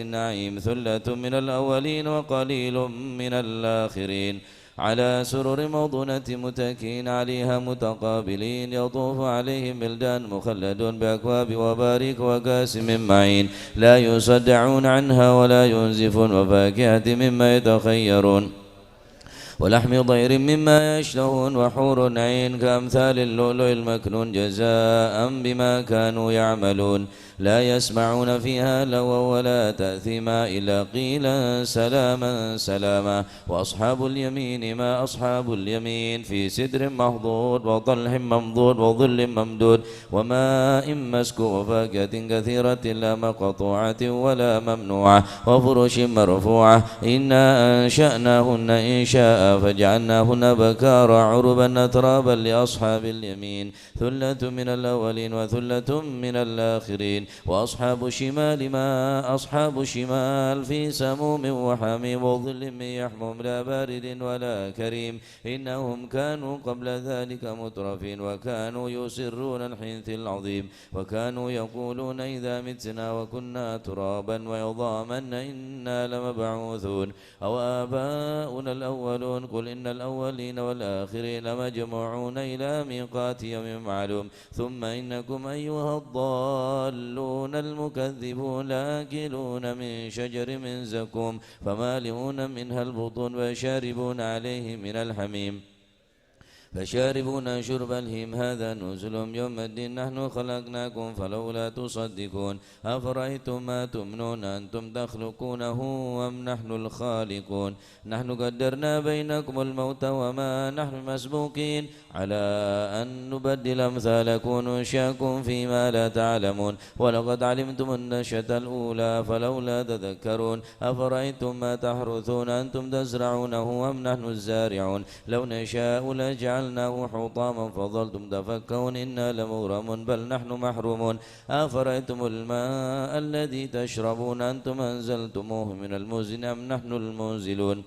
النعيم ثلة من الأولين وقليل من الآخرين على سرر موضونة متكئين عليها متقابلين يطوف عليهم بلدان مخلدون بأكواب وباريك وكاس من معين لا يصدعون عنها ولا ينزفون وفاكهة مما يتخيرون ولحم طير مما يشتهون وحور عين كأمثال اللؤلؤ المكنون جزاء بما كانوا يعملون لا يسمعون فيها لغوا ولا تأثيما إلا قيلا سلاما سلاما وأصحاب اليمين ما أصحاب اليمين في سدر مخضود وطلح ممضود وظل ممدود وماء مسكوب وفاكهة كثيرة لا مقطوعة ولا ممنوعة وفرش مرفوعة إنا أنشأناهن إنشاء فجعلناهن بكارا عربا أترابا لأصحاب اليمين ثلة من الأولين وثلة من الآخرين وأصحاب الشمال ما أصحاب الشمال في سموم وحميم وظل من يحموم لا بارد ولا كريم إنهم كانوا قبل ذلك مترفين وكانوا يسرون الحنث العظيم وكانوا يقولون إذا متنا وكنا ترابا وعظاما إنا لمبعوثون أو آباؤنا الأولون قل إن الأولين والآخرين لمجموعون إلى ميقات يوم معلوم ثم إنكم أيها الضالون المكذبون لآكلون من شجر من زقوم فمالئون منها البطون وشاربون عليه من الحميم فشاربون شرب الهيم هذا نزلهم يوم الدين نحن خلقناكم فلولا تصدقون أفرأيتم ما تمنون أنتم تخلقونه أم نحن الخالقون نحن قدرنا بينكم الموت وما نحن مسبوقين على أن نبدل أمثالكم وننشئكم فيما لا تعلمون ولقد علمتم النشأة الأولى فلولا تذكرون أفرأيتم ما تحرثون أنتم تزرعونه أم نحن الزارعون لو نشاء لجعلناه حطاما فظلتم تفكهون إنا لمغرمون بل نحن محرومون أفرأيتم الماء الذي تشربون أنتم أنزلتموه من المزن أم نحن المنزلون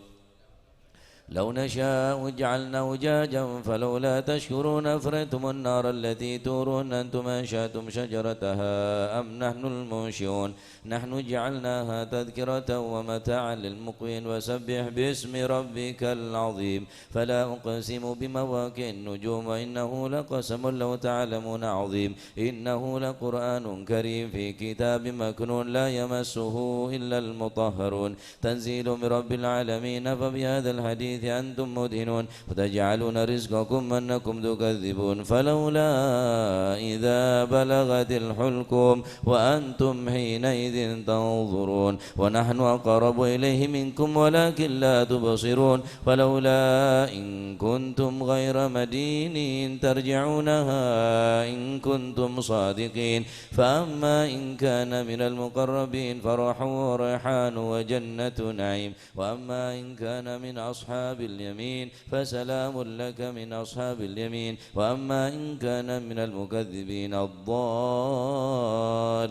لو نشاء جعلناه أجاجا فلولا تشكرون أفرأيتم النار التي تورون أنتم أنشأتم شجرتها أم نحن المنشئون نحن جعلناها تذكرة ومتاعا للمقوين وسبح باسم ربك العظيم فلا أقسم بمواقع النجوم وإنه لقسم لو تعلمون عظيم إنه لقرآن كريم في كتاب مكنون لا يمسه إلا المطهرون تنزيل من رب العالمين فبهذا الحديث أنتم مدهنون وتجعلون رزقكم أنكم تكذبون فلولا إذا بلغت الحلقوم وأنتم حينئذ تنظرون ونحن أقرب إليه منكم ولكن لا تبصرون فلولا إن كنتم غير مدينين ترجعونها إن كنتم صادقين فأما إن كان من المقربين فرح وريحان وجنة نعيم وأما إن كان من أصحاب اليمين فسلام لك من أصحاب اليمين وأما إن كان من المكذبين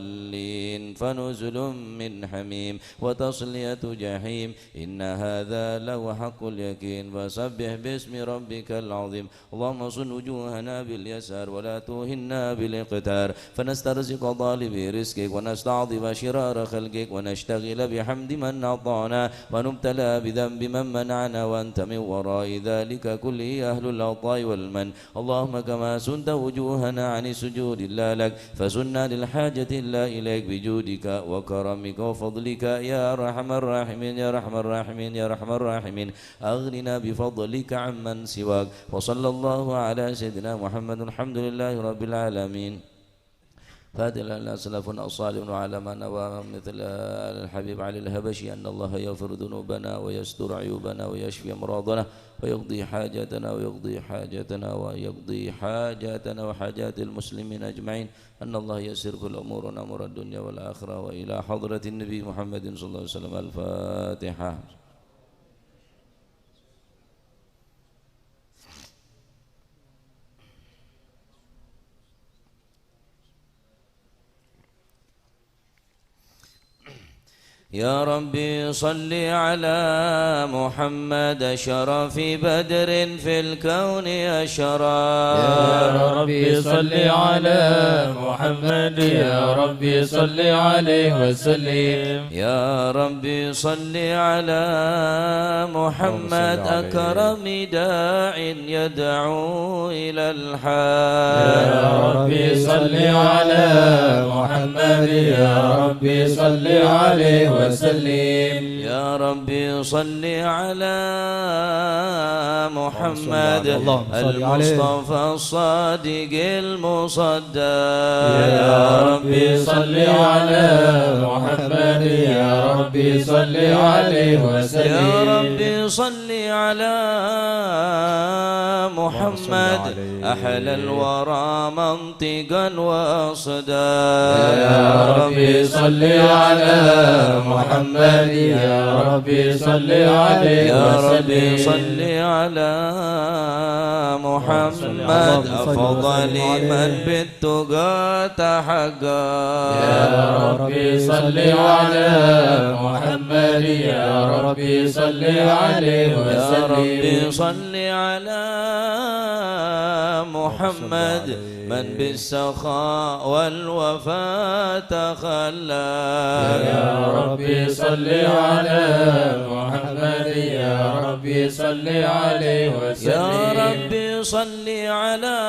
الضالين فنزل من حميم وتصلية جحيم إن هذا لهو حق اليقين فسبح باسم ربك العظيم اللهم صن وجوهنا باليسار ولا توهنا بالاقتار فنسترزق طالبي رزقك ونستعظم شرار خلقك ونشتغل بحمد من أعطانا ونبتلى بذنب من منعنا وأنت من وراء ذلك كله أهل العطاء والمن اللهم كما سنت وجوهنا عن السجود إلا لك فسنا للحاجة إلا إليك بجودك وكرمك وفضلك يا أرحم الراحمين يا أرحم الراحمين يا أرحم الراحمين أغننا بفضلك عمن سواك وصلى الله على سيدنا محمد الحمد لله رب العالمين فاتل لنا سلفنا الصالح وعلى ما نوى مثل الحبيب علي الهبشي أن الله يغفر ذنوبنا ويستر عيوبنا ويشفي أمراضنا ويقضي حاجاتنا ويقضي حاجاتنا وحاجات المسلمين أجمعين أن الله يسر كل أمورنا أمور الدنيا والآخرة وإلى حضرة النبي محمد صلى الله عليه وسلم الفاتحة. يا ربي صل على محمد شرف بدر في الكون أشرف. يا ربي صل على محمد يا ربي صل عليه وسلم. يا ربي صل على محمد أكرم داع يدعو إلى الحق. يا ربي صل على محمد يا ربي صل عليه وسلم. يا ربي صل على محمد المصطفى الصادق المصدق. يا ربي صل على محمد يا ربي صل عليه وسلم. يا ربي صل على محمد أحلى الورى منطقا وأصداء. يا ربي صل على محمد يا ربي صل عليه يا وسلم. ربي صل على محمد أفضل من بالتقى تحقق. يا ربي صل على محمد يا ربي صل عليه وسلم. يا ربي صل على محمد من بالسخاء والوفاء تخلى. يا ربي صل على محمد يا ربي صل عليه وسلم. يا ربي صل على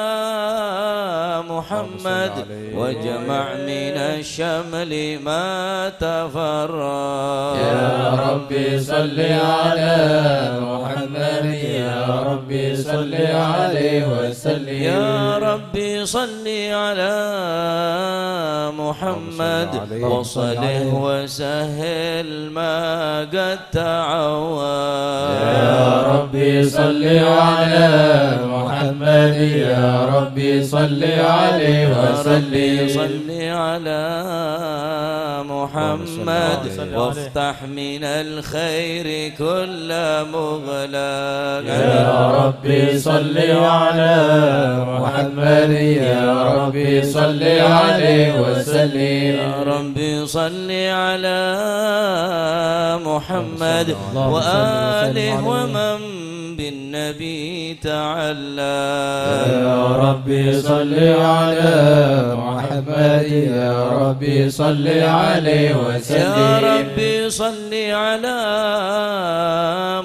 محمد وجمع من الشمل ما تفرق. يا ربي صل على محمد يا ربي صل عليه وسلم. يا ربي صل على محمد وصله وسهل ما قد تعود. يا ربي صل على محمد يا ربي صل عليه وسلم. صل على محمد وافتح من الخير كل مغلق. يا ربي صل على محمد يا ربي صل عليه وسلم. يا ربي صل على محمد وآله ومن بالنبي تعلى. يا ربي صل على محمد يا ربي صل عليه وسلم. يا ربي صل على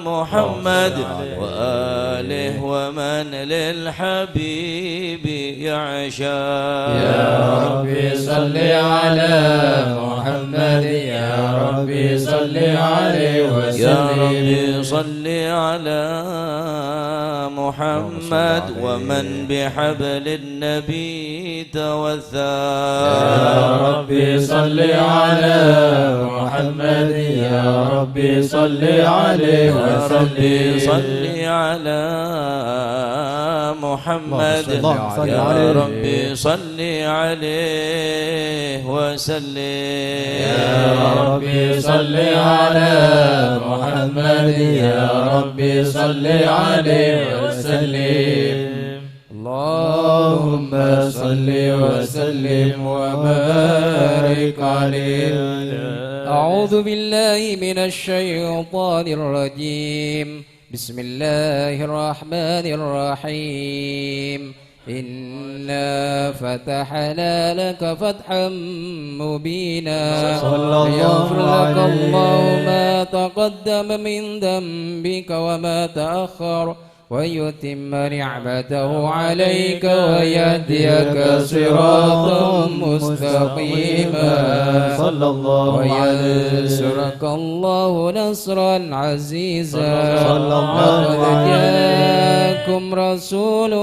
محمد وآله ومن للحبيب يعشى. يا ربي صل على محمد يا ربي صل عليه وسلم. يا ربي صل على محمد ومن بحبل النبي توثى. يا ربي صل على محمد يا ربي صل عليه يا ربي وسلم. صل على محمد يا ربي صل عليه وسلم. يا ربي صل على محمد يا ربي صل عليه وسلم. اللهم صل وسلم وبارك عليه. أعوذ بالله من الشيطان الرجيم. بسم الله الرحمن الرحيم. إنا فتحنا لك فتحا مبينا ليغفر لك الله ما تقدم من ذنبك وما تأخر ويتم نعمته عليك ويهديك صراطا مستقيما صلى الله وينصرك الله نصرا عزيزا. الله لقد جاءكم رسول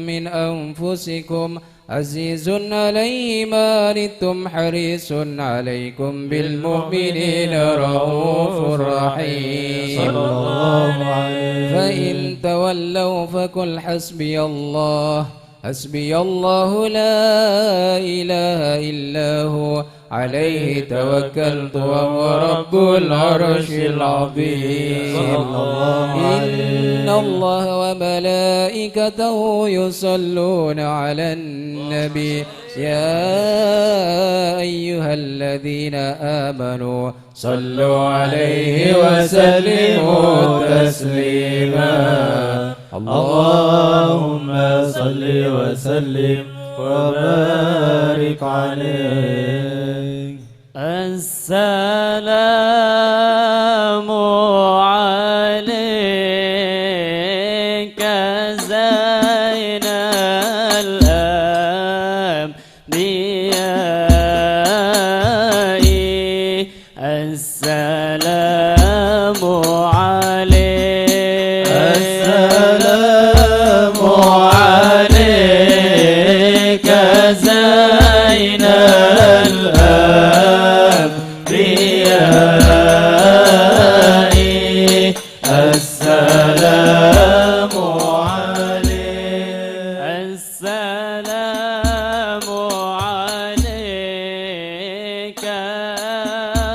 من أنفسكم عزيز عليه ما عنتم حريص عليكم بالمؤمنين رؤوف رحيم. صلى الله عليه. فإن تولوا فقل حسبي الله حسبي الله لا إله إلا هو عليه توكلت وهو رب العرش العظيم. إن الله وملائكته يصلون على النبي يا أيها الذين آمنوا صلوا عليه وسلموا تسليما. اللهم صل وسلم وبارك عليه. السلام عليك زين الأنبياء. السلام عليك. السلام عليك زين الأنبياء. السلام عليك. السلام عليك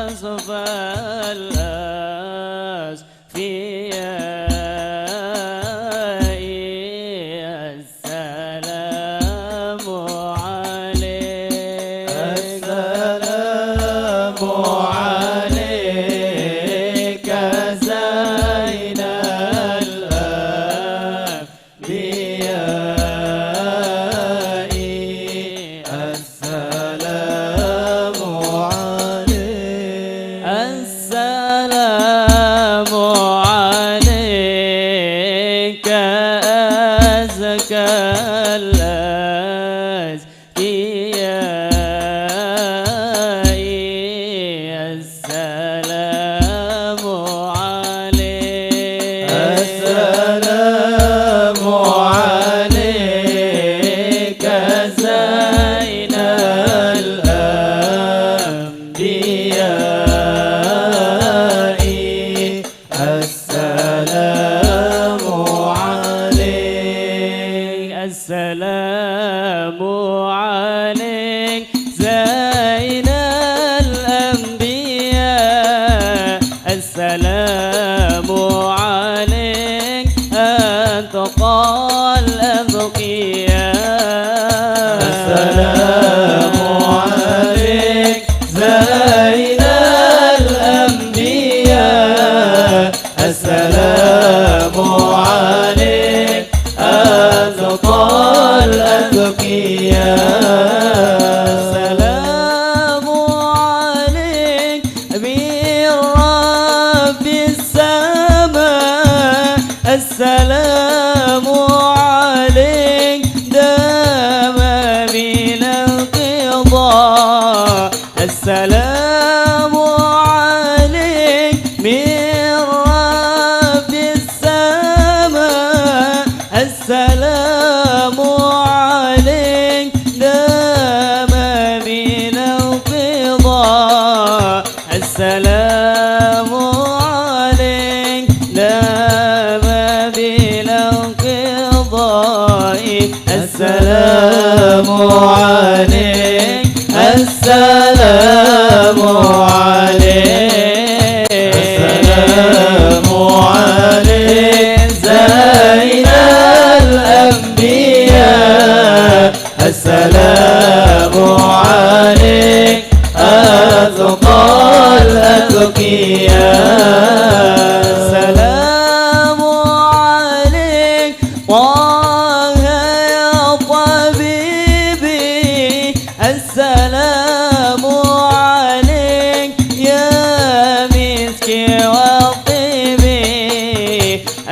أصفى الأصفياء. السلام عليك. السلام عليك زين الأنبياء. السلام عليك. السلام عليك أزكى الأزكياء. السلام عليك. السلام عليك زين الأنبياء. السلام عليك. السلام عليك زين الأنبياء. السلام عليك أنت قال الأذقياء. السلام عليك زين الأنبياء. السلام عليك أزكى الأذقياء. السلام عليك من رب السماء. السلام عليك دام من القضاء. السلام عليك من رب السماء. السلام عليك دام من القضاء. السلام عليك دام بالانقضاء. السلام عليك. السلام عليك. السلام عليك زين الأنبياء. السلام عليك أزكى الأذقياء. السلام عليك طه يا طبيبي. السلام عليك يا مسكي وطيبي.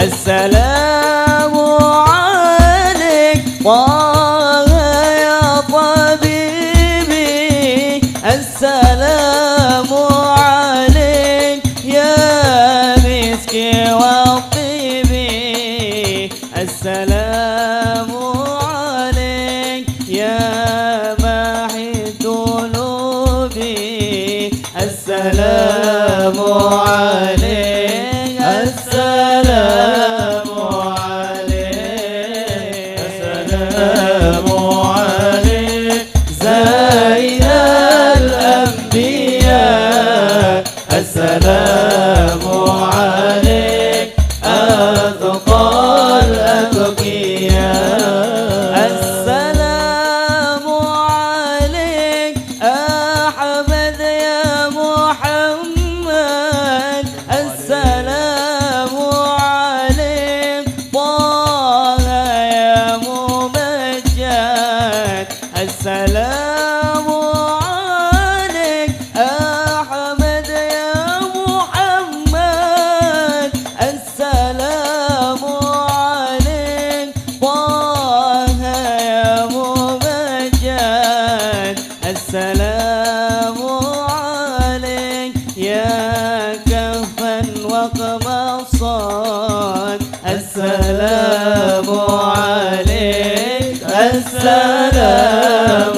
السلام عليك طه يا طبيبي. السلام عليك يا مسكي وطيبي. السلام عليك يا محي قلوبي. السلام عليك. السلام عليك. السلام عليك زين الأنبياء. السلام عليك أثقل أتقياء السلام عليك أحمد يا محمد السلام عليك طه يا ممجد السلام عليك أحمد يا محمد السلام عليك طه يا ممجد السلام عليك يا كفا وقمصان السلام عليك السلام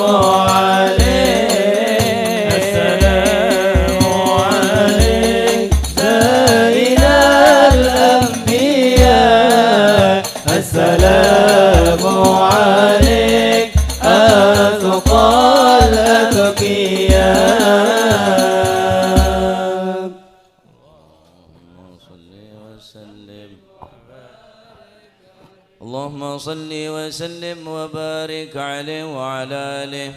عليك السلام عليك سيد الأنبياء السلام عليك أثقل أتقياء اللهم صل وسلم وبارك عليه وعلى آله.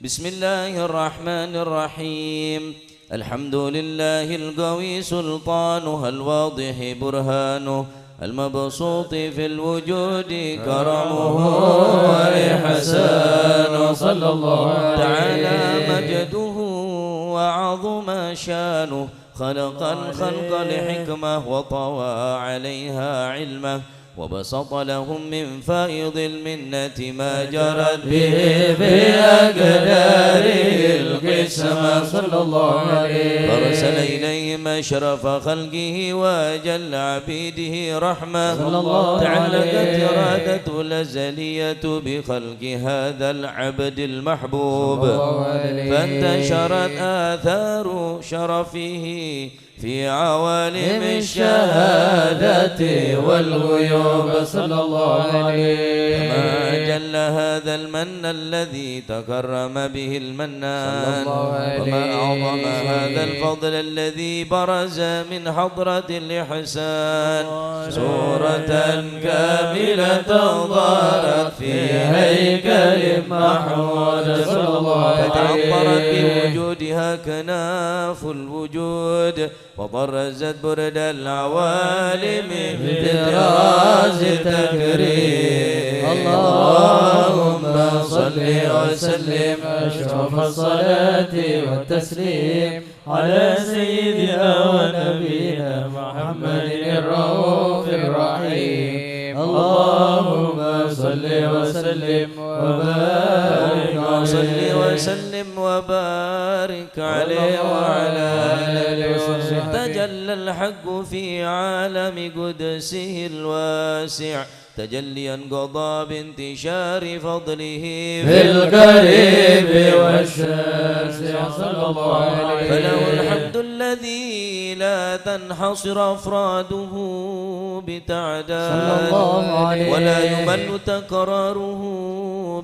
بسم الله الرحمن الرحيم. الحمد لله القوي سلطانه الواضح برهانه المبسوط في الوجود كرمه وإحسانه صلى الله تعالى عليه مجده وعظم شانه خلق الخلق لحكمة وطوى عليها علمه وبسط لهم من فائض المنة ما جرت به بأقدار القسمة صلى الله عليه فارسل إليهم أشرف خلقه وأجل عبيده رحمة صلى الله تعلقت عليه إرادته الأزلية بخلق هذا العبد المحبوب صلى الله عليه فانتشرت آثار شرفه في عوالم الشهادة والغيوب صلى الله عليه فما جل هذا المن الذي تكرم به المنان وما أعظم هذا الفضل الذي برز من حضرة الإحسان سورة كاملة ظهرت في هيكل محمود صلى الله عليه فتعطرت بوجودها كناف الوجود وبرزت برد العوالم بدراز تكريم اللهم صل وسلم أشرف الصلاة والتسليم على سيدنا ونبينا محمد الرؤوف الرحيم اللهم صل وسلم وبارك وبارك عليه وعلى آله وصحبه تجلى الحق في عالم قدسه الواسع تجليا قضى بانتشار فضله في القريب والشاسع صلى الله عليه فله الحمد الذي لا تنحصر أفراده بتعداد ولا يمل تكراره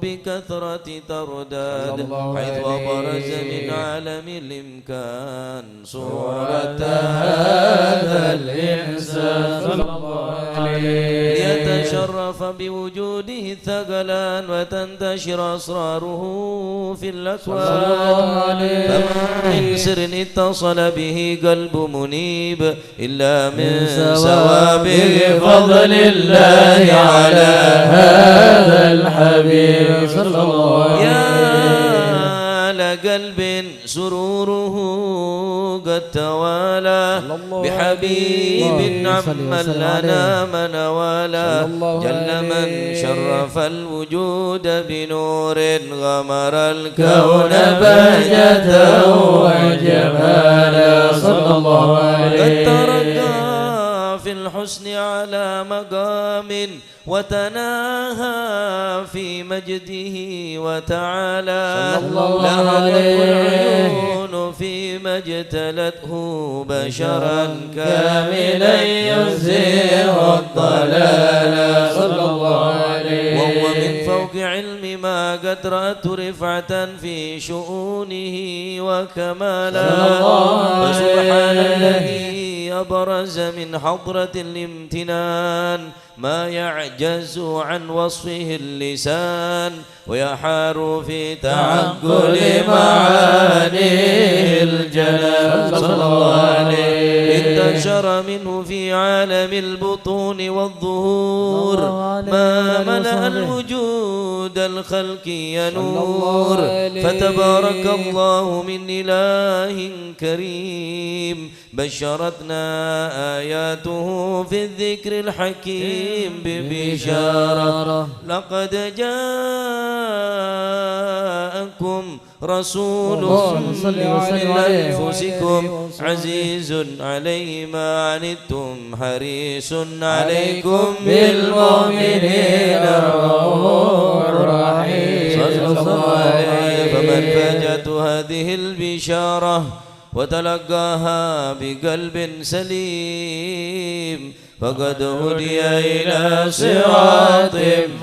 بكثرة ترداد حيث أبرز من عالم الإمكان صورة هذا الإنسان صلى الله عليه ليتشرف بوجوده الثقلان وتنتشر أسراره في الأكوان فما من سر اتصل به قلب منيب إلا من سوابق فضل الله على هذا الحبيب صلى الله عليه يا لقلب سروره قد توالى بحبيب عم لنا من والى جل من شرف الوجود بنور غمر الكون بهجته وجمالا صلى الله عليه قد ترقى في الحسن على مقام وتناهى في مجده وتعالى لها العيون فيما اجتلته بشرا كاملا يزيغ الضلال صلى الله عليه وهو من فوق علم ما قد رأت رفعة في شؤونه وكمالا فسبحان الذي أبرز من حضرة الامتنان ما يعجز عن وصفه اللسان ويحار في تعقل معاني الجلال صلى الله عليه انتشر منه في عالم البطون والظهور ما ملأ الوجود الخلقي نور فتبارك الله من إله كريم بشرتنا آياته في الذكر الحكيم ببشارة لقد جاءكم رسول من أنفسكم عزيز عليه ما عنتم حريص عليكم بالمؤمنين رؤوف رحيم صلى الله عليه فمن فاجأته هذه البشارة وتلقاها بقلب سليم فقد هدي إلى صراط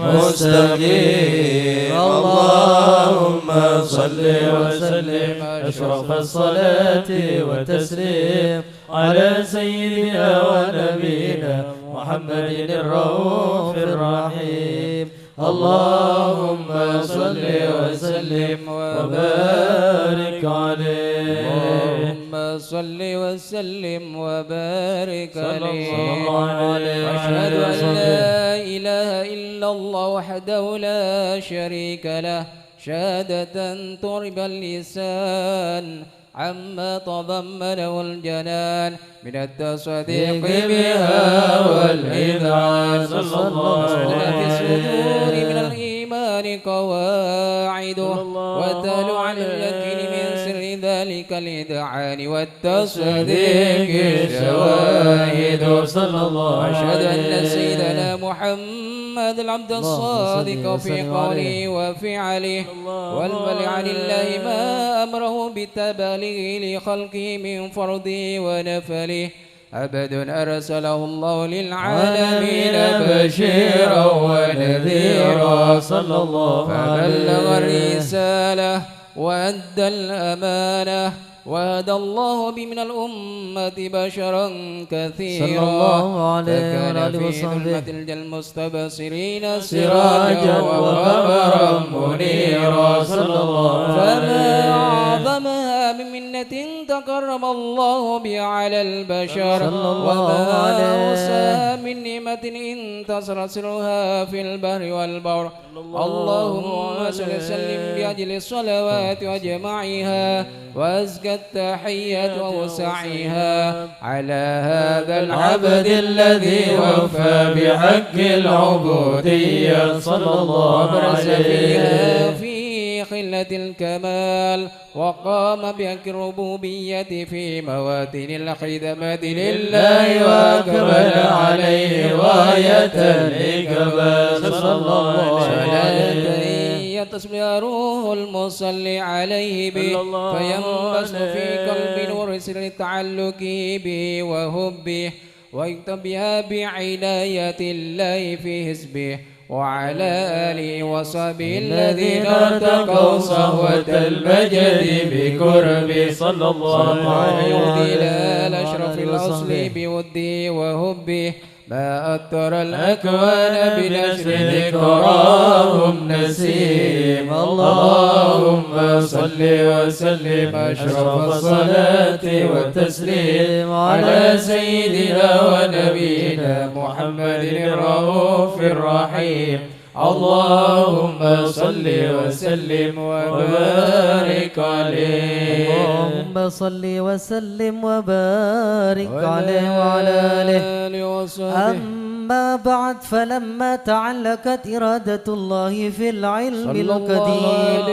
مستقيم اللهم صل وسلم أشرف الصلاة والتسليم على سيدنا ونبينا محمد الرؤوف الرحيم اللهم صل وسلم وبارك عليه اللهم صل وسلم وبارك عليه واشهد ان لا اله الا الله وحده لا شريك له شهادة تربى اللسان عما تضمنه الجنان من التصديق بها والإذعان صلى الله عليه في الصدور من الإيمان قواعد وتلو على اليقين من سر ذلك الإذعان والتصديق شواهد صلى الله عليه وأشهد أن سيدنا محمد العبد الصادق في قوله وفعله والبلع لله ما أمره بالتبالغ لخلقه من فرضه ونفله عبد أرسله الله للعالمين بشيرا ونذيرا صلى الله فبلغ الرسالة وأدى الأمانة وهدى الله بمن الأمة بشرا كثيرا صلى الله عليه وآله وصحبه المستبصرين سراجا وقمرا منيرا صلى الله عليه فما أعظمها من منة تكرم الله بها على البشر وما أوسى من نعمة انتصر سرها في البحر والبر اللهم صل وسلم بأجل الصلوات وجمعها وأزكى التحيات ووسعها على هذا العبد الذي وفى بحق العبودية صلى الله عليه في خلة الكمال وقام بحق الربوبية في مواتن الخدمة لله وأكمل عليه غاية الإكمال صلى الله عليه يتصل روح المصلي عليه به فينبس في قلب نور سر التعلق به وحبه ويكتب بها بعناية الله في حزبه وعلى آله وصحبه الذين ارتقوا صهوة المجد بقربه صلى الله عليه وسلم أشرف الأصل بوده وحبه ما أطر الأكوان بنشر ذكراهم نسيم اللهم صل وسلم أشرف الصلاة والتسليم على سيدنا ونبينا محمد الرؤوف الرحيم اللهم صل وسلم وبارك عليه اللهم صل وسلم وبارك عليه وعلى آله وصحبه أما بعد فلما تعلقت إرادة الله في العلم القديم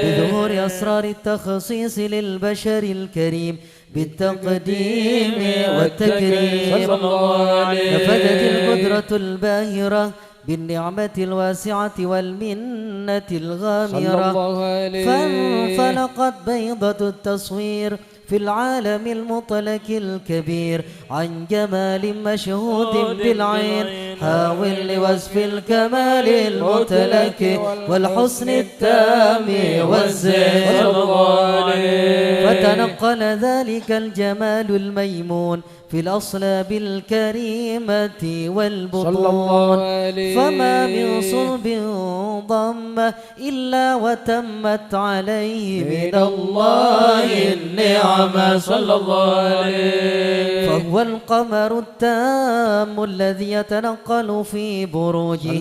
بظهور أسرار التخصيص للبشر الكريم بالتقديم والتكريم نفذت القدرة الباهرة بالنعمة الواسعة والمنة الغامرة فانفلقت بيضة التصوير في العالم المطلق الكبير عن جمال مشهود بالعين حاول لوصف الكمال المطلق والحسن التام والزين فتنقل ذلك الجمال الميمون في الأصلاب الكريمة والبطون فما من صلب ضم إلا وتمت عليه من الله النعمة صلى الله عليه فهو القمر التام الذي يتنقل في بروجه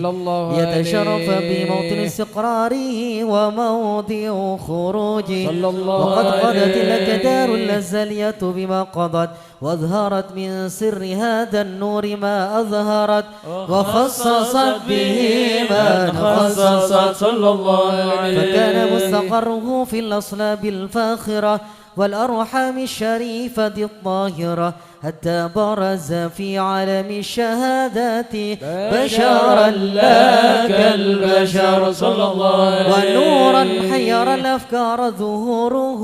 يتشرف بموطن استقراره وموضع خروجه وقد قضت الأكدار الأزلية بما قضت وأظهرت من سر هذا النور ما أظهرت وخصصت به من خصصت صلى الله عليه فكان مستقره في الأصلاب الفاخرة والأرحام الشريفة الطاهرة حتى برز في عالم الشهادات بشرا لا كالبشر صلى الله عليه ونورا حير الأفكار ظهوره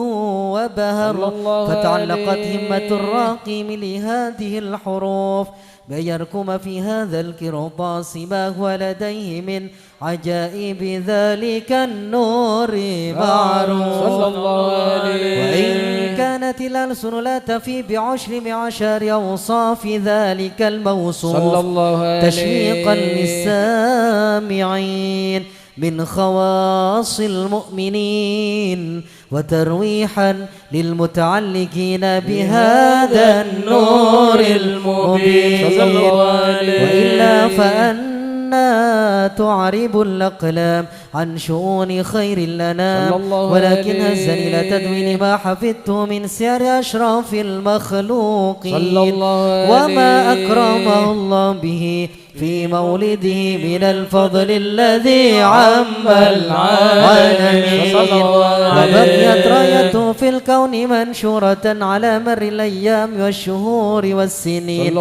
وبهر فتعلقت همة الراقم لهذه الحروف بيركم في هذا الكرطاس ما هو لديه من عجائب ذلك النور معروف صلى الله عليه وإن كانت الألسن لا تفي بعشر معشر أوصاف ذلك الموصوف صلى الله عليه تشويقا للسامعين من خواص المؤمنين وترويحا للمتعلقين بهذا النور المبين وإلا فأن تعرب الأقلام عن شؤون خير الأنام ولكن هزني إلى تدوين ما حفظت من سير أشراف المخلوقين وما أكرمه الله به في مولده من الفضل الذي عم العالمين وبقيت رايته في الكون منشورة على مر الأيام والشهور والسنين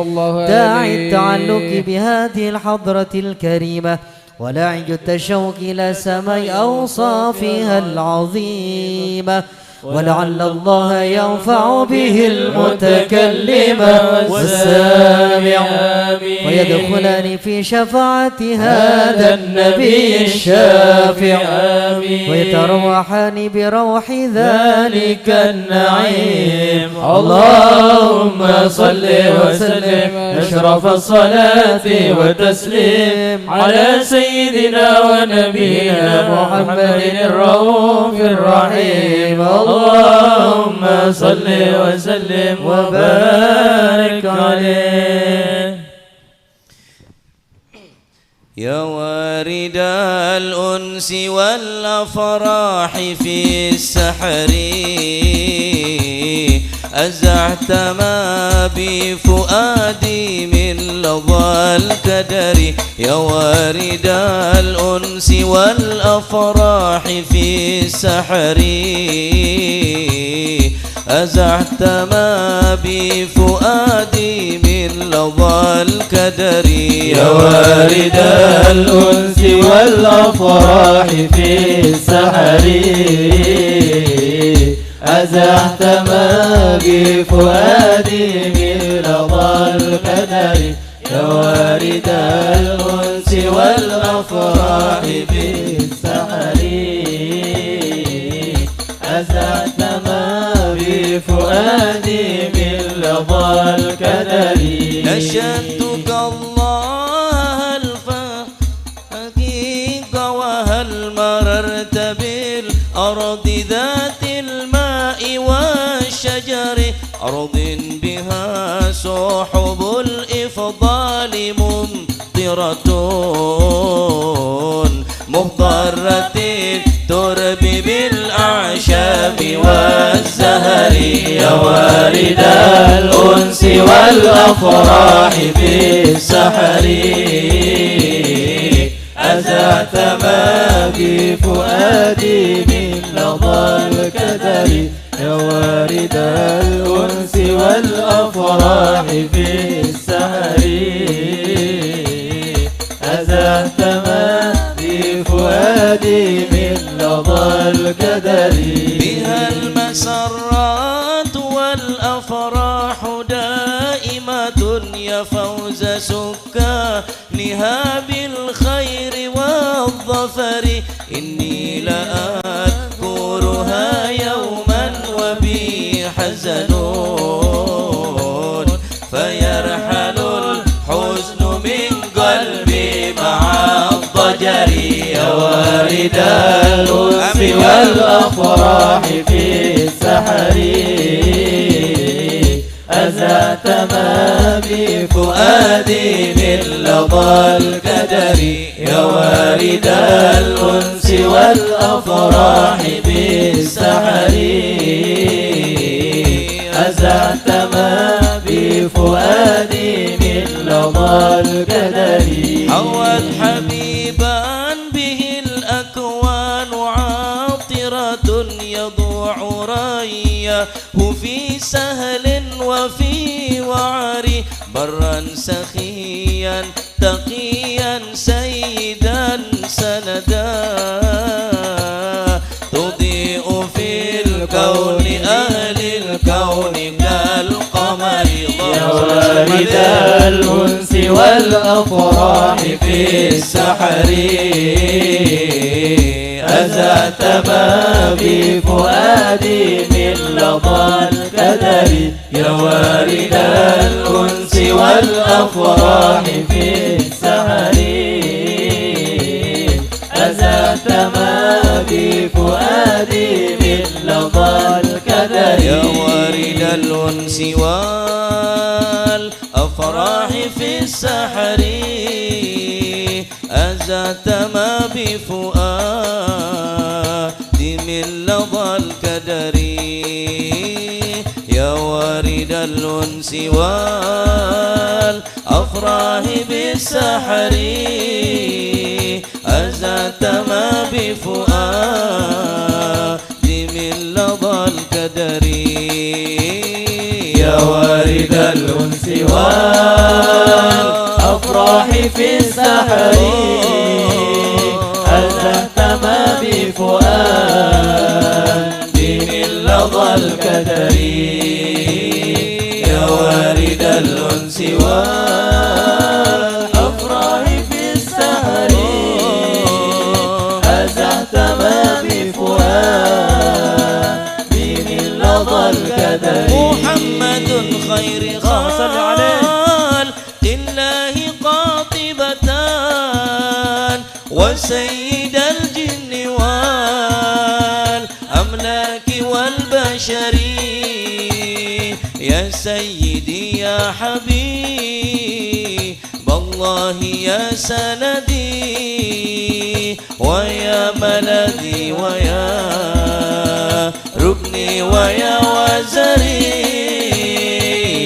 داعي التعلق بهذه الحضرة الكريمة ولاعج التشوق إلى سماء أوصافها العظيمة ولعل الله ينفع به المتكلم والسامع ويدخلان في شفاعة هذا النبي الشافع ويتروحان بروح ذلك النعيم اللهم صل وسلم أشرف الصلاة وتسليم على سيدنا ونبينا محمد الرؤوف الرحيم اللهم صل وسلم وبارك عليه يا وارد الأنس والأفراح في السحر أزعت ما بفؤادي من لظى الكدر يا وارد الأنس والأفراح في السحر أزعت ما بفؤادي من لظى الكدر يا وارد الأنس والأفراح في السحر أزحت ما بفؤادي من لظى الكدر يا وارد الأنس والأفراح في السحر أزحت ما بفؤادي من لظى الكدر نشدتك الله الحقيقة وهل مررت بالأرض ذات الماء والشجر أرض بها سحب الإفضال ممطرة مخضرة الترب بالأعشاب والزهر يا وارد الأنس والأفراح في السحر أزعت ما بفؤادي من لظى الكدر يا وارد الأنس والأفراح في السحر أزعت ما بفؤادي من لظى الكدر بها المسرات دائمة يا فوز سكانها بالخير والظفر إني لأذكرها يوما وبي حزنون فيرحل الحزن من قلبي مع الضجر يا وارد الأنس والأفراح في السحر أزعت ما بفؤادي من لظى الكدر يا وارد الأنس والأفراح بالسحر أزعت ما بفؤادي من لظى الكدر حوت حبيبا به الأكوان عاطرة يضوع ريه في سهل وفي وعر برا سخيا تقيا سيدا سندا تضيء في الكون أهل الكون كالقمر يا وارد الأنس والأفراح في السحر أزعت ما بفؤادي من لظى الكدر يا وارد الأنس والأفراح في السحر أزعت ما بفؤادي من لظى الكدر يا وارد الأنس والأفراح في السحر أزعت ما بفؤادي من لظى الكدر يا وارد الأنس والأفراح بالسحر أزعت ما بفؤادي من لظى الكدر يا وارد الأنس والأفراح في السحر أزعت ما بفؤادي من لظى الكدر يا وارد الأنس والأفراح في السحر أزعت ما بفؤادي من لظى الكدر محمد خير خلق الله قاطبتان وسيد الجن والأملاك والبشر يا سيدي يا حبيب الله يا سندي ويا ملذي ويا ركني ويا وزري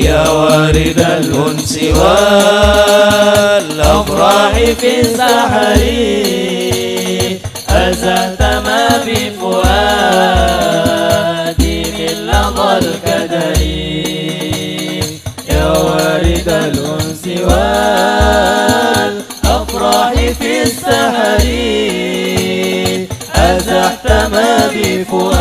يا وارد الأنس والأفراح في السحر أزعت ما بفؤادي من لظى الكدر يا وارد الأنس والأفراح في السحر أزعت ما بفؤادي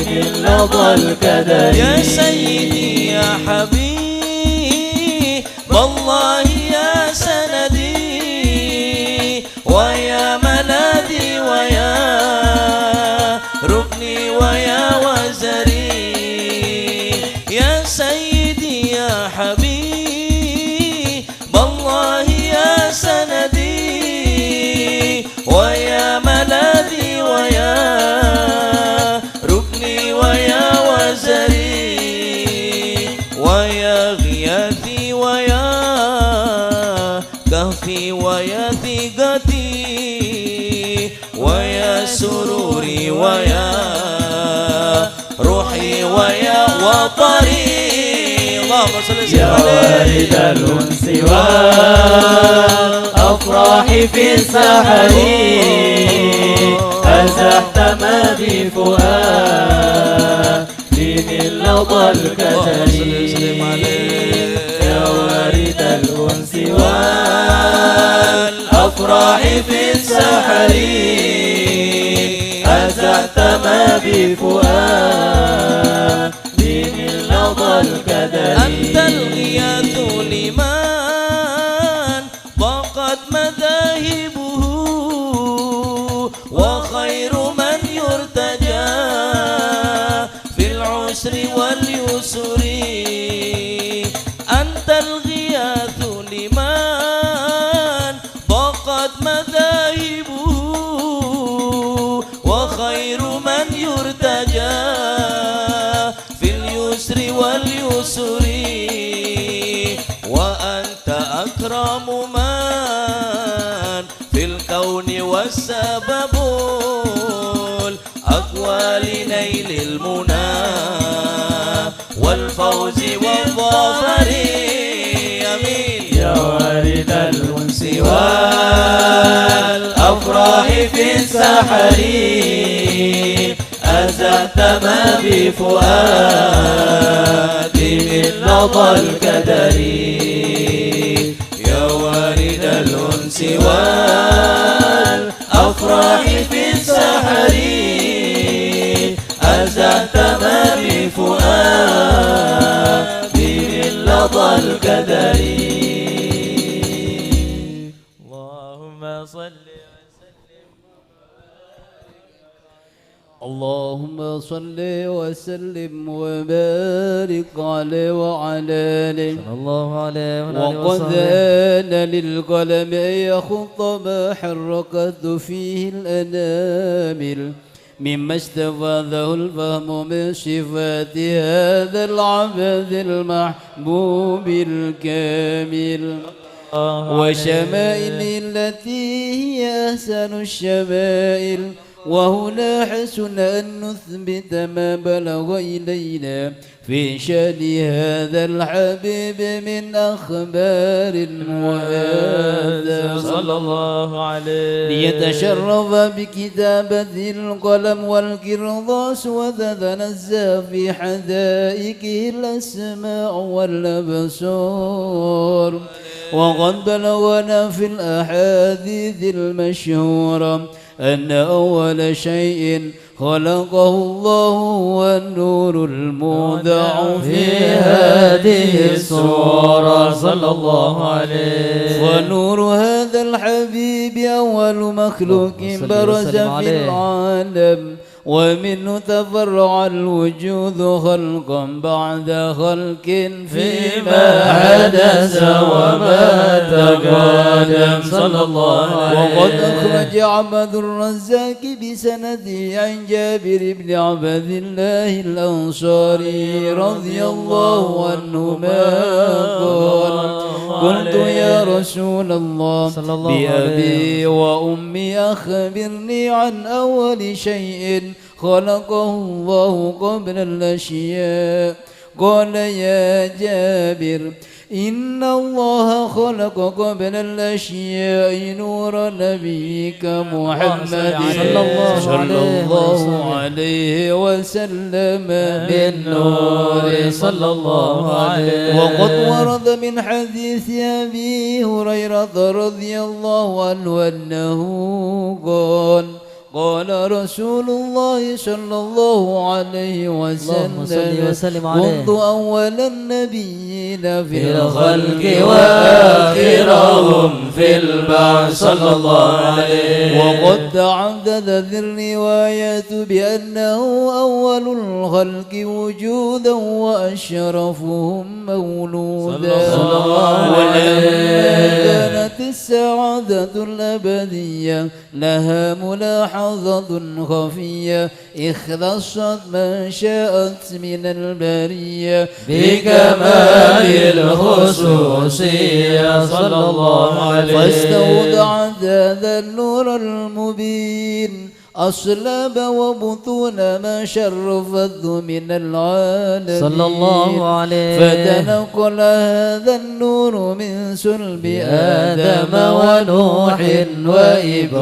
من لظى الكدر يا سيدي يا حبيب الله يا سندي ويا ملاذي ويا ركني ويا وزري يا سيدي يا حبيب الله يا سندي ويا ملاذي ويا ركني ويا وزري ويا غياثي ويا كهفي ويا ثقتي ويا سروري ويا روحي ويا وطري اللهم صل وسلم يا وارد الأنس والأفراح في السحر أزحت ما بفؤادي من لظى الكدر يا وارد الأنس والأفراح في السحر أزحت ما بفؤادي من لظى لظى الكدر أنت الغياث لمن ضاقت مذاهبه وخير من يرتجى في العسر واليسر أنت الغياث لمن ضاقت مذاهبه وخير من يرتجى في اليسر واليسر وأنت أكرم من في الكون والسبب الأقوى لنيل المنى والفوز والظفر أمين يا وارد الأنس والأفراح في السحر أزعت ما بفؤادي من لظى الكدر يا وارد الأنس والأفراح في السحر أزعت ما بفؤادي من لظى الكدر اللهم صل اللهم صل وسلم وبارك عليه وعلى آله صلى الله عليه وآله وقد وصحبه. آن للقلم أن يخط ما حركت فيه الأنامل مما استفاده الفهم من صفات هذا العبد المحبوب الكامل وشمائل التي هي أحسن الشمائل وهنا حسن أن نثبت ما بلغ إلينا في شأن هذا الحبيب من أخبار وآثار صلى الله عليه ليتشرف بكتابة القلم والقرطاس وتتنزه في حدائقه الأسماع والأبصار وقد بلغنا في الأحاديث المشهورة أن أول شيء خلقه الله هو النور المودع في هذه السورة صلى الله عليه ونور هذا الحبيب أول مخلوق برز في العالم ومنه تفرع الوجود خلقا بعد خلق فيما حدث وما تقدم صلى الله عليه وقد أخرج عبد الرزاق بسنده عن جابر بن عبد الله الأنصاري رضي الله عنهما قال قلت يا رسول الله بأبي وأمي أخبرني عن أول شيء خلقه الله قبل الأشياء قال يا جابر إن الله خلق قبل الأشياء نور نبيك محمد صلى الله عليه وسلم بالنور صلى الله عليه وقد ورد من حديث أبي هريرة رضي الله عنه أنه قال رسول الله صلى الله عليه وسلم كنت أول النبيين في الخلق وآخرهم في البعث صلى الله عليه وقد تعددت الروايات بأنه أول الخلق وجودا وأشرفهم مولودا ولما كانت السعادة الأبدية لها ملاحظة خفية اختصت من شاءت من البرية بكمال الخصوصية صلى الله عليه فاستودعت هذا النور المبين أصلاب وبطون ما شرفته من العالمين صلى الله عليه فتنقل هذا النور من سلب آدم ونوح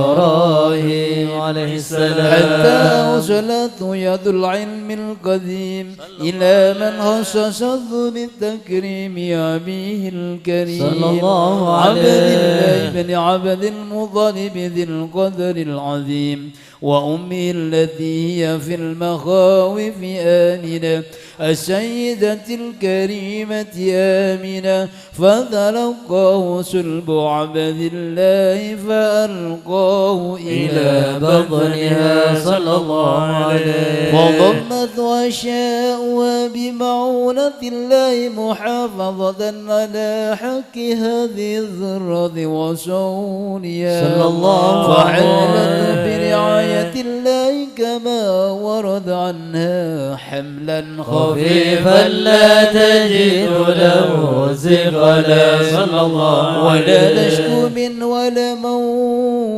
وإبراهيم عليه السلام حتى وصلت يد العلم القديم إلى من خصصته بالتكريم أبيه الكريم صلى الله عليه عبد الله بن عبد المطلب ذي القدر العظيم وأمه التي هي في المخاوف آمنة السيدة الكريمة آمنة فتلقاه سلب عبد الله فألقاه إلى بطنها صلى الله عليه فضمت وشاءها بمعونة الله محافظة على حق هذه الذرة وصونها صلى الله فعلت برعاية الله كما ورد عنها حملا خفيفا لا تجد له ثقلا صلى الله ولا عليه تشكو من ولا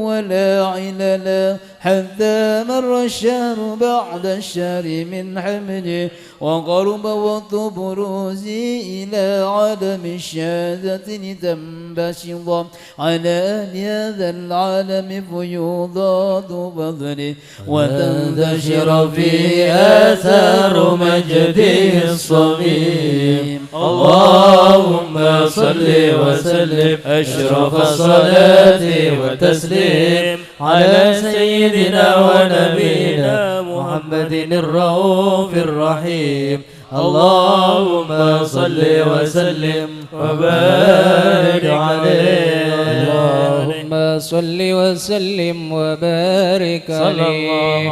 ولا عللا حتى مر الشهر بعد الشهر من حمله وقرب وقت بروزه إلى عالم الشهادة لتنبسط على أهل هذا العالم فيوضات فضله وتنتشر فيه آثار مجده الصميم اللهم صل وسلم أشرف الصلاة وتسليم على سيدنا ونبينا محمد الرؤوف الرحيم اللهم صل وسلم وبارك عليه اللهم صل وسلم وبارك عليه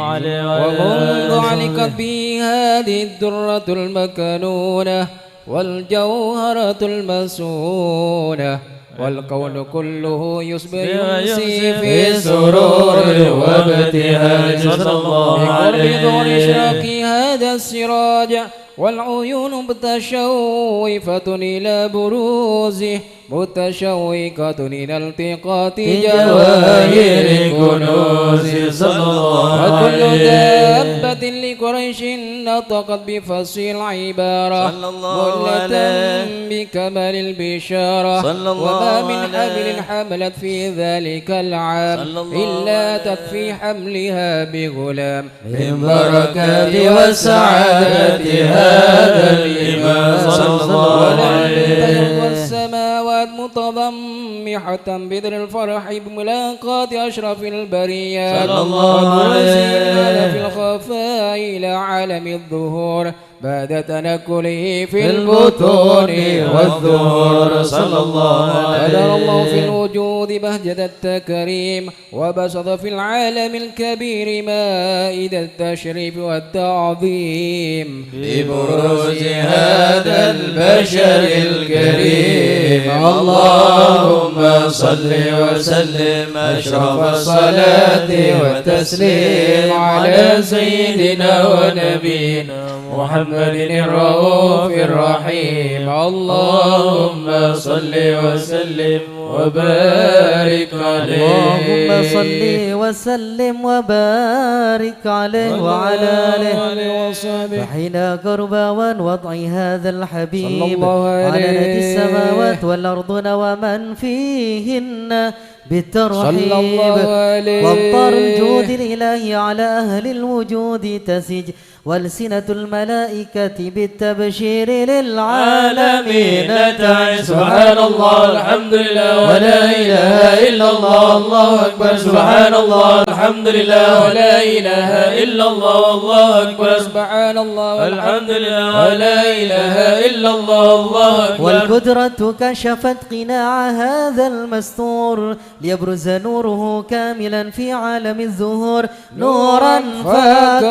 ومنذ علقت به هذه الدرة المكنونة والجوهرة المسونة والكون كله يمسي في سرور وابتهاج صلى الله عليه بقرب ظهر إشراق هذا السراج والعيون متشوفة إلى بروزه متشوقة إلى التقاط جواهر كنوزه صلى الله عليه وكل دابة لقريش نطقت بفصيل العبارة ملة بكمال البشارة وما من حمل حملت في ذلك العام إلا تكفي حملها بغلام من بركات وسعادة هذا الإمام صلى الله عليه والسماوات متضمحة بذر الفرح بملاقات أشرف البريات صلى الله عليه في الخفاء إلى عالم الظهور بعد تنكله في البطون والظهور صلى الله عليه قدر الله في الوجود بهجة التكريم وبسط في العالم الكبير مائدة التشريف والتعظيم ببروز هذا البشر الكريم اللهم صل وسلم أشرف الصلاة والتسليم على سيدنا ونبينا محمد الرؤوف الرحيم اللهم صل وسلم وبارك عليه اللهم صل وسلم وبارك عليه وعلى آله وصحبه فحين كربا وضع هذا الحبيب صلى الله عليه علنت السماوات والأرض ومن فيهن بالترحيب صلى الله عليه وامطار الجود الإلهي على أهل الوجود تسج والسنة الملائكة بالتبشير للعالمين تعي سبحان الله الحمد لله ولا إله إلا الله الله أكبر سبحان الله الحمد لله ولا إله إلا الله الله أكبر سبحان الله الحمد لله ولا إله إلا الله الله أكبر والقدرة كشفت قناع هذا المستور ليبرز نوره كاملا في عالم الظهور نورا فاك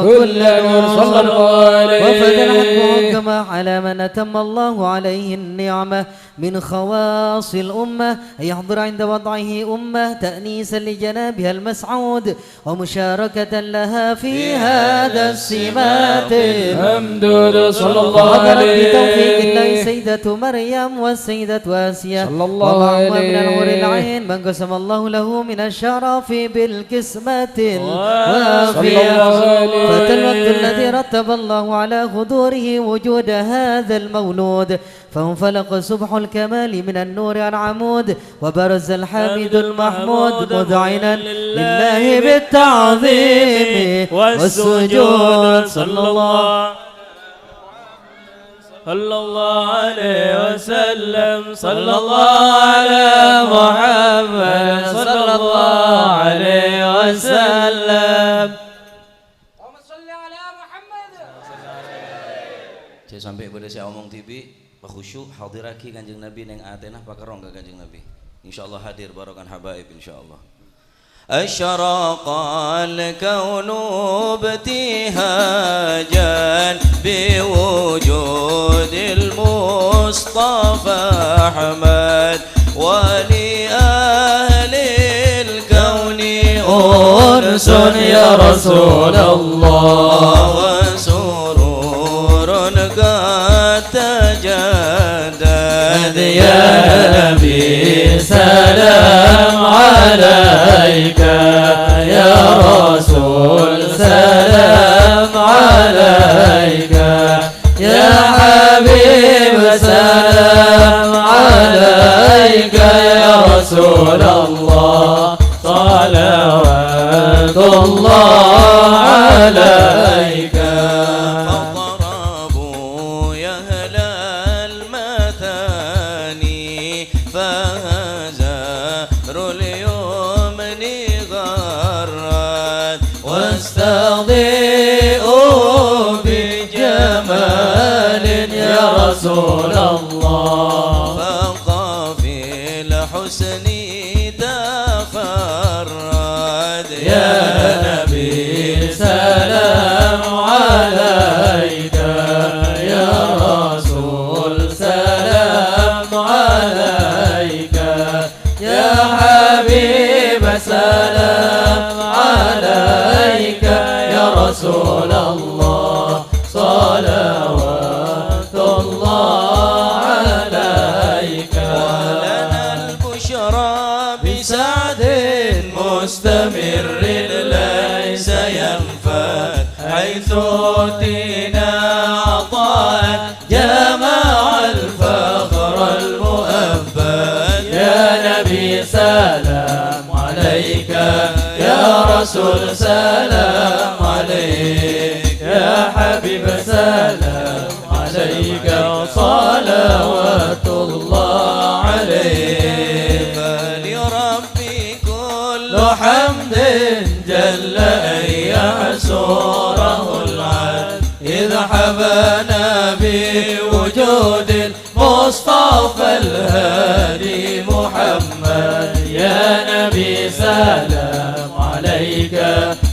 كل نور صلى الله عليه وفتح كما على من أتم الله عليه النعمة من خواص الأمة يحضر عند وضعه أمة تأنيسا لجنابها المسعود ومشاركة لها في هذا السمات ممدود صلى الله حضرت عليه بتوفيق الله سيدة مريم والسيدة آسيا صلى الله ومعهما عليه من الحور العين من قسم الله له من الشرف بالقسمة الوافية فات الوقت الذي رتب الله على خدوره وجود هذا المولود فانفلق صبح الكمال من النور عن عمود وبرز الحامد المحمود مذعنا لله بالتعظيم والسجود صلى الله عليه وسلم صلى الله على محمد صلى الله عليه وسلم sampai pada saya omong TV Pak khusyuk hadiraki Kanjeng Nabi neng atenah pakarong ke Kanjeng Nabi insyaallah hadir barokan habaib insyaallah أشرق الكون ابتهاجا بوجود المصطفى أحمد ولأهل الكون أنس يا رسول الله وسرور قد تجدد يا نبي سلام عليك يا رسول سلام عليك يا حبيب سلام عليك يا رسول الله صلوات الله عليك فاضربوا يا أهل المثاني فهزار اليمن غرد واستضيئوا بجمال يا رسول الله فابقى في الحسن تفرد يا نبي سلام عليك يا رسول سلام عليك يا حبيب سلام عليك يا رسول الله صلوات الله عليك ولنا البشرى بسعد مستمر ليس ينفد حيث أوتينا عطاء جمع الفخر المؤبد يا نبي سلام عليك يا رسول سلام عليك يا حبيب سلام عليك صلوات الله عليك فلربي كل حمد جل أن يحصره العد إذ حبانا بوجود المصطفى الهادي محمد يا نبي سلام عليك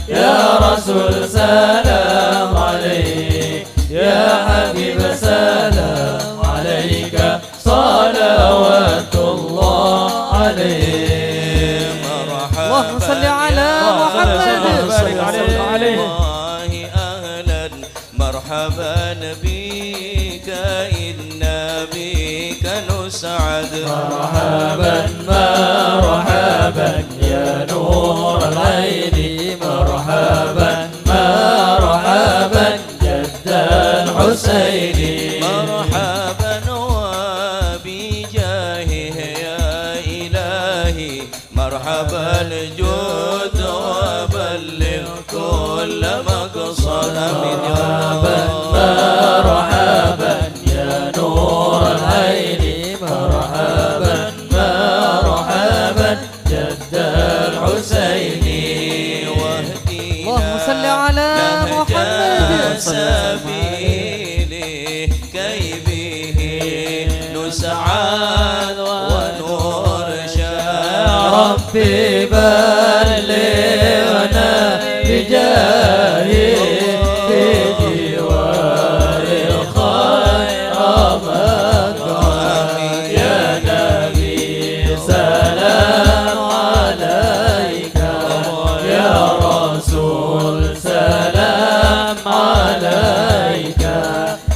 يا رسول سلام عليك يا حبيب سلام عليك صلوات الله عليك اللهم صل على محمد الله أهلا مرحبا بك إنا بك نسعد مرحبا مرحبا يا نور العين مرحبا مرحبا جد الحسين مرحبا وبجاهه يا إلهي مرحبا جد وبلغ كل مقصد من مرحبا مرحبا يا نور العين مرحبا مرحبا جد الحسين اللهم صل على محمد سبيلي كي به نسعد ونور ربي بلغنا بجاهه في جوار الخير مقام يا نبي سلام عليك يا رسول سلام عليك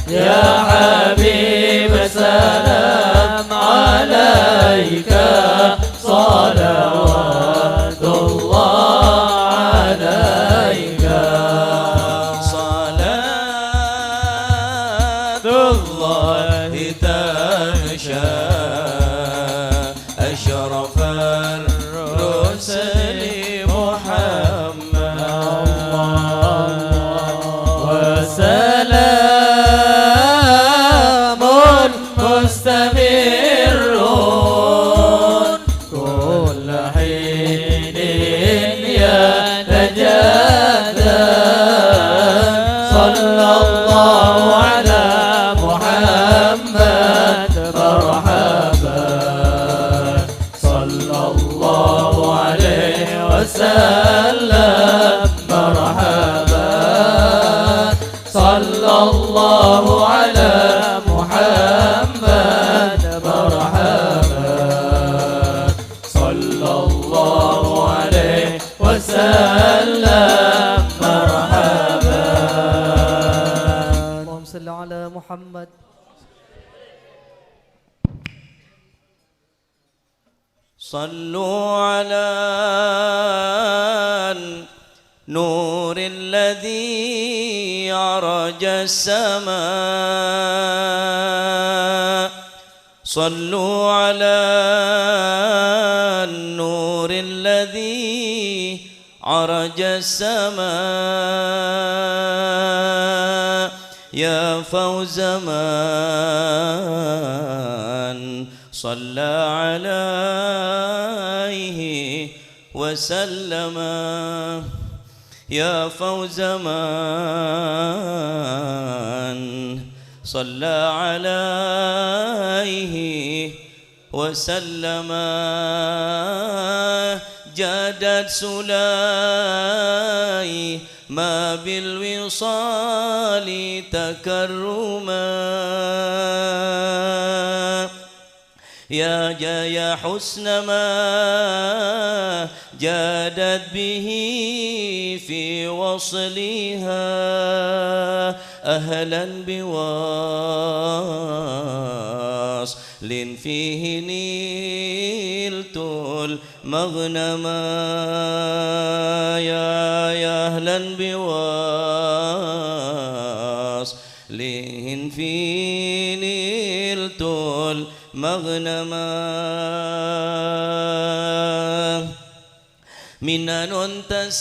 يا حبيب سلام عليك صلوات الله عليك صلاة الله تغشى أشرف الرسل محمد وسلام مستمر كل حين يتجدد صلى الله على محمد صلوا على النور الذي عرج السماء صلوا على النور الذي عرج السماء يا فوز من صلى عليه وسلم يا فوز من صلى عليه وسلم جادت سلاي ما بالوصال تكرما يا حسن ما جادت به في وصلها أهلا بواصل فيه نيلت المغنما يا أهلا بواصل فيه نيلت المغنما منن تسارعت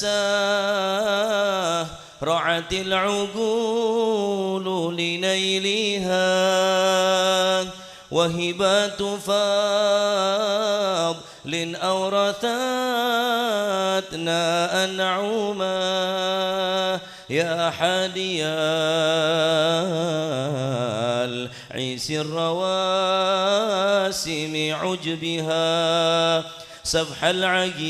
العقول لنيلها وهبات فضل أورثتنا أنعما يا حاديا العيس الرواسم عجبها سفح العقيق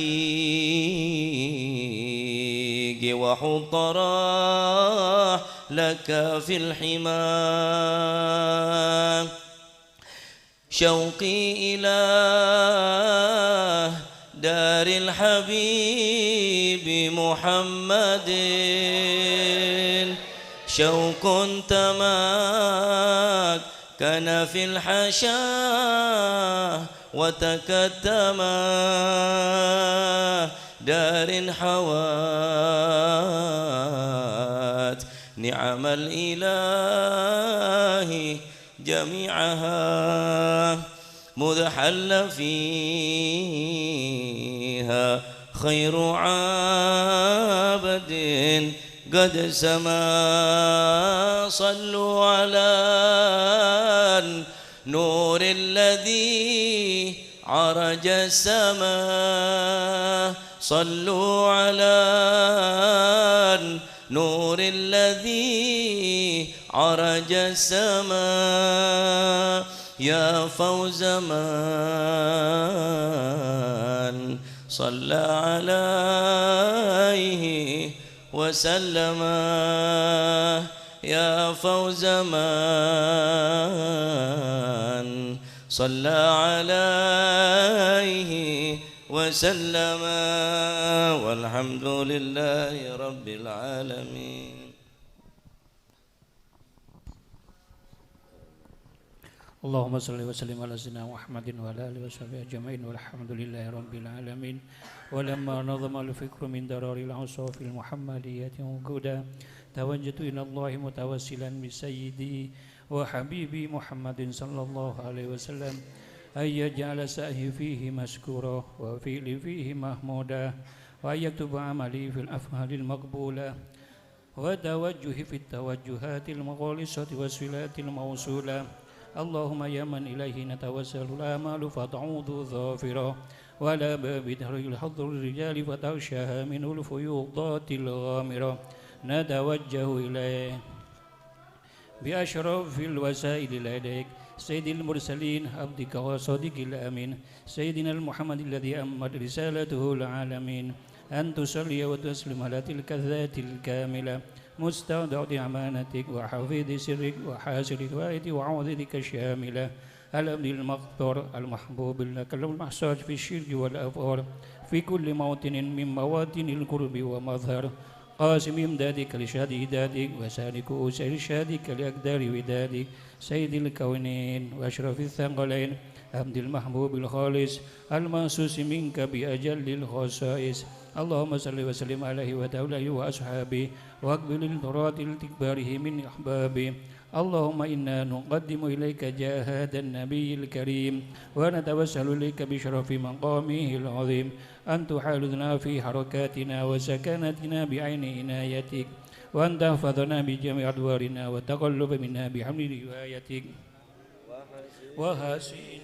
وحط لك في الحمام شوقي إلى دار الحبيب محمد شوق تمكن في الحشا وتكتما دار حوات نعم الإله جميعها مذ حل فيها خير عابد قد سما صلوا على النور الذي عرج السماء صلوا على النور الذي عرج السماء يا فوز من صلى عليه وسلم يا فوز من صلى عليه وسلم والحمد لله رب العالمين. اللهم صل وسلم على سيدنا محمد وعلى آله وصحبه أجمعين والحمد لله رب العالمين. ولما نظم الفكر من درار الأوصاف المحمدية موجودا توجهت إلى الله متوسلا بسيدي وحبيبي محمد صلى الله عليه وسلم أن يجعل سعي فيه مشكورا وفعلي فيه محمودا وأن يكتب عملي في الأفعال المقبولة وتوجه في التوجهات المخالصة والصلات الموصولة. اللهم يا من إليه نتوسل الآمال فتعود ظافرة ولا باب دهر الحضر الرجال فتغشاها منه الفيوضات الغامرة نتوجه إليه بأشرف الوسائل لديك سيد المرسلين عبدك وصديق الأمين سيدنا المحمد الذي أمت رسالته العالمين أن تصلي وتسلم على تلك الذات الكاملة مستودع أمانتك وحفيظ سرك وحاسر روايتك وعوضتك الشاملة الأمن المغفور المحبوب لك المحصاج في الشرك والأفعال في كل موطن من مواطن القرب ومظهر قاسم إمدادك لشهد إدادك وسالك أسير شهادك لأقدار ودادك سيد الكونين وأشرف الثقلين حمد المحبوب الخالص المنصوص منك بأجل الخصائص اللهم صل وسلم عليه وتوليه وأصحابه واقبل التراث التكباره من أحبابه اللهم إنا نقدم إليك جاه هذا النبي الكريم ونتوسل إليك بشرف مقامه العظيم أن تحالنا في حركاتنا وسكناتنا بعين عنايتك وأن تحفظنا بجميع أدوارنا وتقلب منا بحمل روايتك وحسين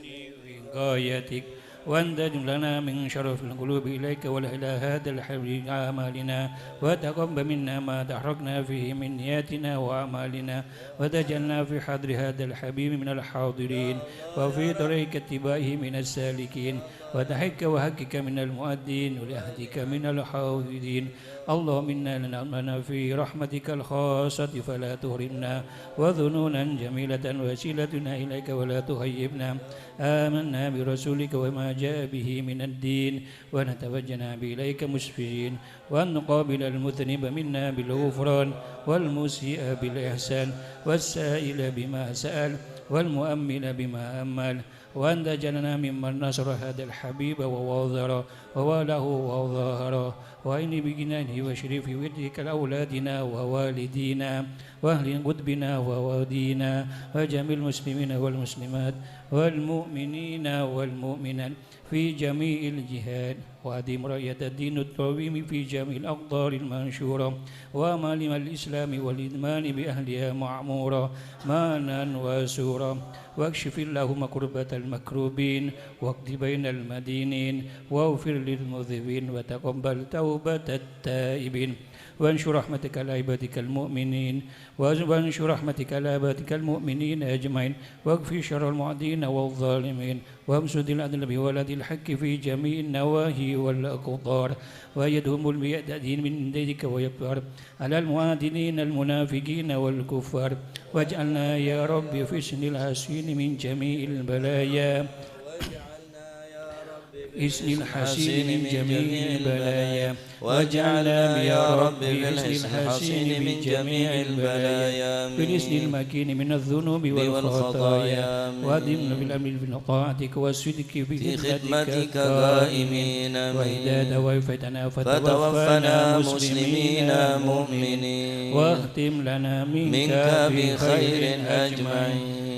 وقايتك وأن تجعل لنا من شرف القلوب إليك وإلى هذا الحبل أعمالنا وتقبل منا ما تحركنا فيه من نياتنا وأعمالنا وتجعلنا في حضر هذا الحبيب من الحاضرين وفي طريق اتباعه من السالكين وتحك وحقك من المؤدين ولأهدك من الحافظين اللهم إنا لنأمن في رحمتك الخاصة فلا تهرمنا وذنونا جميلة وسيلتنا إليك ولا تهيبنا آمنا برسولك وما جاء به من الدين ونتوجنا بإليك مسفين وأن نقابل المذنب منا بالغفران والمسيء بالإحسان والسائل بما سأل والمؤمل بما أمل وأن تجعلنا ممن نصر هذا الحبيب ووظر وواله وظاهر وإن بجنانه وشريف ودك لأولادنا ووالدينا وأهل قطبنا ووادينا وجميع المسلمين والمسلمات والمؤمنين والمؤمنات في جميع الجهات وأديم راية الدين القويم في جميع الأقطار المنشورة ومعلم الإسلام والإدمان بأهلها معمورة مانا وسورا واكشف اللهم كربة المكروبين واقض بين المدينين واغفر للمذنبين وتقبل توبة التائبين وانشر رحمتك على عبادك المؤمنين وانشر رحمتك على عبادك المؤمنين أجمعين واكفي شر المعدين والظالمين وامسد العدل بولد الحق في جميع النواهي والأقطار ويدهم الميادين من دينك ويكبر على المعادين المنافقين والكفار واجعلنا يا رب في حسن الحسين من جميع البلايا اسم الحسين من جميع البلايا واجعلنا يا رب باسم الحسين من جميع البلايا بالاسم المكين من الذنوب والخطايا وادمنا بالامر بطاعتك والصدق في خدمتك قائمين واذا توفيتنا فتوفنا مسلمين مؤمنين واختم لنا منك بخير اجمعين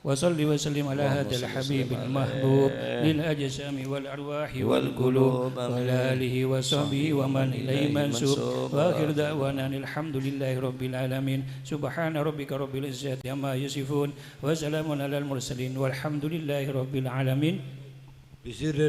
وصل وسلم على هذا الحبيب المحبوب للأجسام والأرواح والقلوب وعلى آله وصحبه ومن إليه منسوب وآخر دعوانا الحمد لله رب العالمين سبحان ربك رب العزة عما يصفون وسلام على المرسلين والحمد لله رب العالمين.